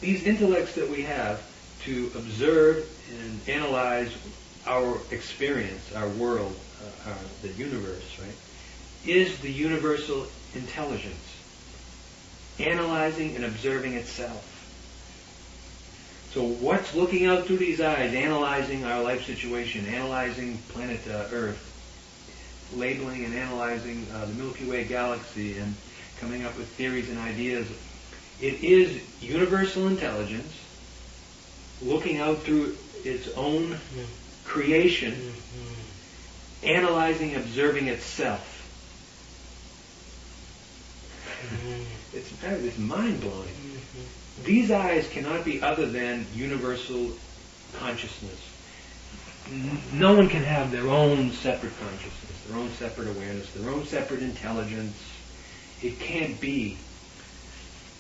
these intellects that we have to observe and analyze our experience, our world, the universe, right, is the universal intelligence, analyzing and observing itself. So what's looking out through these eyes, analyzing our life situation, analyzing planet Earth, labeling and analyzing the Milky Way galaxy, and coming up with theories and ideas? It is universal intelligence looking out through its own creation, analyzing, observing itself. It's mind-blowing. These eyes cannot be other than universal consciousness. No one can have their own separate consciousness, their own separate awareness, their own separate intelligence. It can't be.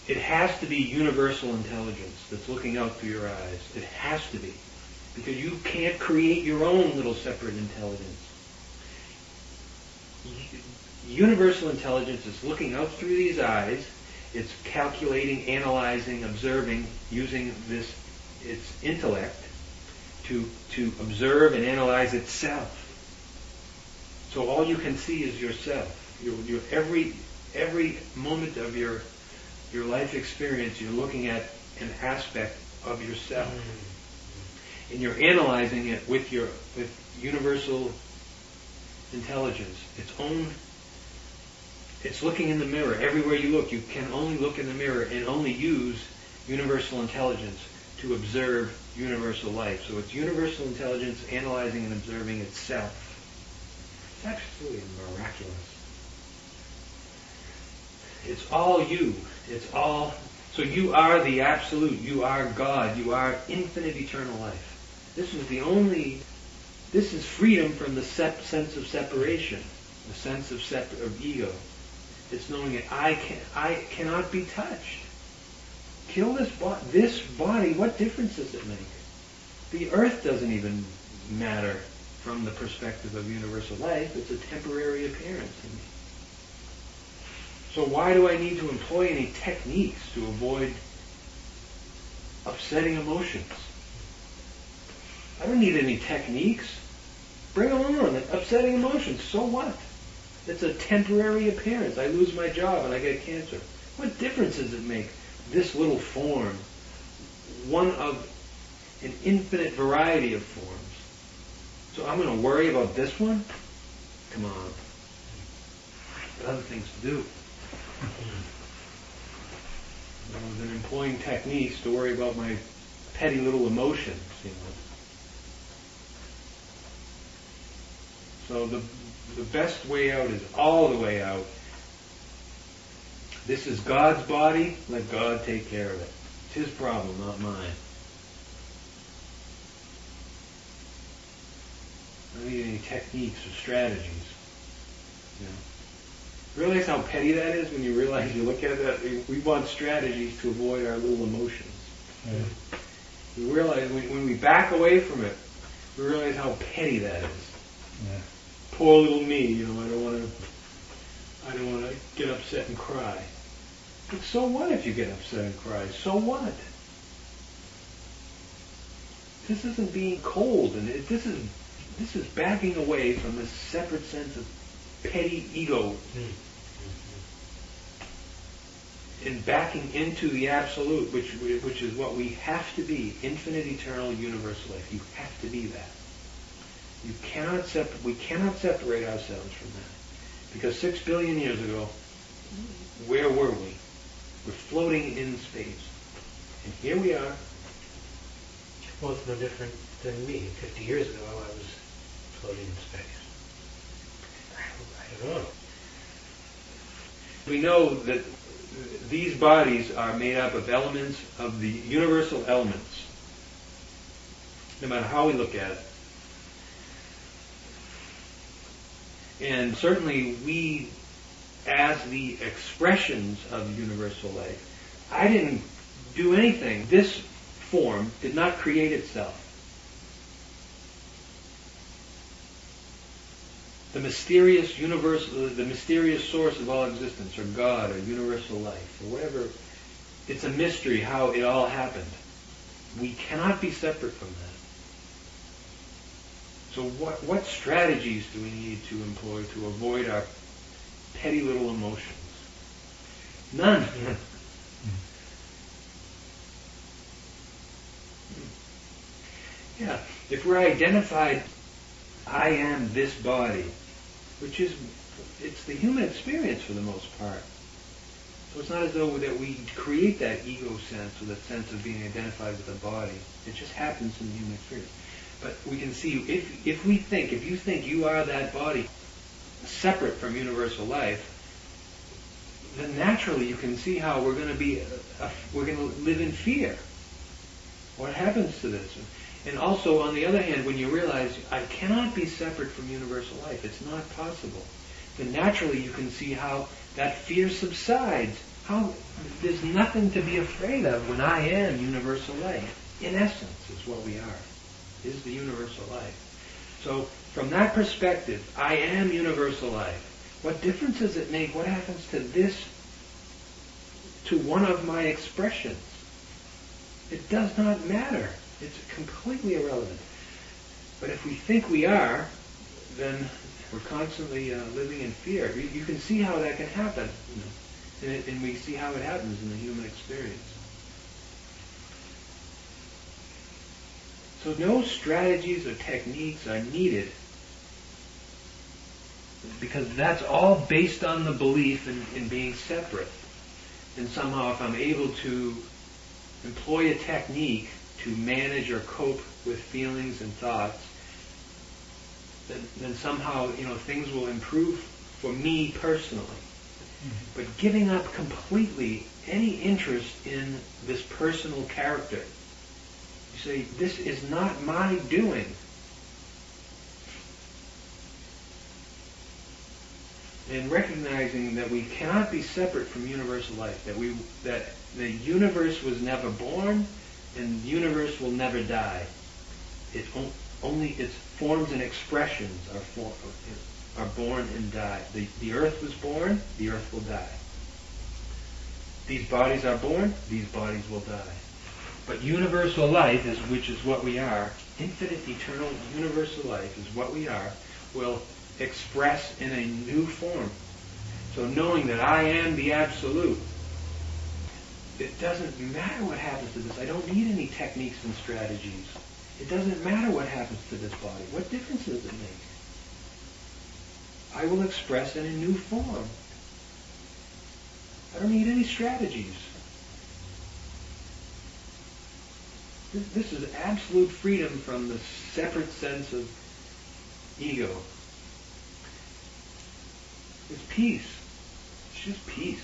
It has to be universal intelligence that's looking out through your eyes. It has to be. Because you can't create your own little separate intelligence. Universal intelligence is looking out through these eyes. It's calculating, analyzing, observing, using its intellect to observe and analyze itself. So all you can see is yourself. Your every moment of your life experience, you're looking at an aspect of yourself, and you're analyzing it with universal intelligence. It's looking in the mirror. Everywhere you look, you can only look in the mirror and only use universal intelligence to observe universal life. So it's universal intelligence analyzing and observing itself. It's absolutely miraculous. It's all you. It's all. So you are the absolute. You are God. You are infinite eternal life. This is freedom from the sense of separation, the sense of ego. It's knowing that I cannot be touched. Kill this body. What difference does it make? The earth doesn't even matter from the perspective of universal life. It's a temporary appearance in me. So why do I need to employ any techniques to avoid upsetting emotions? I don't need any techniques. Bring them on. Upsetting emotions. So what? It's a temporary appearance. I lose my job and I get cancer. What difference does it make? This little form, one of an infinite variety of forms. So I'm going to worry about this one? Come on. There are other things to do. Rather than employing techniques to worry about my petty little emotions, So the best way out is all the way out. This is God's body. Let God take care of it. It's His problem, not mine. I don't need any techniques or strategies. Realize how petty that is when you realize, you look at it, we want strategies to avoid our little emotions. You realize when we back away from it, we realize how petty that is. Poor little me, I don't want to get upset and cry. But so what if you get upset and cry? So what? This isn't being cold, and this is backing away from this separate sense of petty ego, and backing into the absolute, which is what we have to be: infinite, eternal, universal life. You have to be that. We cannot separate ourselves from that. Because 6 billion years ago, where were we? We're floating in space. And here we are. Well, it's no different than me. 50 years ago, I was floating in space. I don't know. We know that these bodies are made up of elements, of the universal elements. No matter how we look at it. And certainly we, as the expressions of universal life, I didn't do anything. This form did not create itself. The mysterious universal, the mysterious source of all existence, or God, or universal life, or whatever it's a mystery how it all happened. We cannot be separate from that. So what strategies do we need to employ to avoid our petty little emotions? None. Yeah. If we're identified, I am this body, which is, it's the human experience for the most part. So it's not as though that we create that ego sense or that sense of being identified with the body. It just happens in the human experience. But we can see, if you think you are that body, separate from universal life, then naturally you can see how we're going to live in fear. What happens to this? And also, on the other hand, when you realize I cannot be separate from universal life, it's not possible, then naturally you can see how that fear subsides. How there's nothing to be afraid of when I am universal life. In essence, is what we are. Is the universal life. So, from that perspective, I am universal life. What difference does it make? What happens to this, to one of my expressions? It does not matter. It's completely irrelevant. But if we think we are, then we're constantly living in fear. You can see how that can happen. And we see how it happens in the human experience. So no strategies or techniques are needed, because that's all based on the belief in being separate. And somehow if I'm able to employ a technique to manage or cope with feelings and thoughts, then somehow things will improve for me personally. But giving up completely any interest in this personal character, you say, this is not my doing. And recognizing that we cannot be separate from universal life, that the universe was never born, and the universe will never die. Its forms and expressions are born and die. The earth was born, the earth will die. These bodies are born, these bodies will die. But universal life, which is what we are, infinite, eternal, universal life is what we are, will express in a new form. So knowing that I am the Absolute, it doesn't matter what happens to this. I don't need any techniques and strategies. It doesn't matter what happens to this body. What difference does it make? I will express in a new form. I don't need any strategies. This is absolute freedom from the separate sense of ego. It's peace. It's just peace.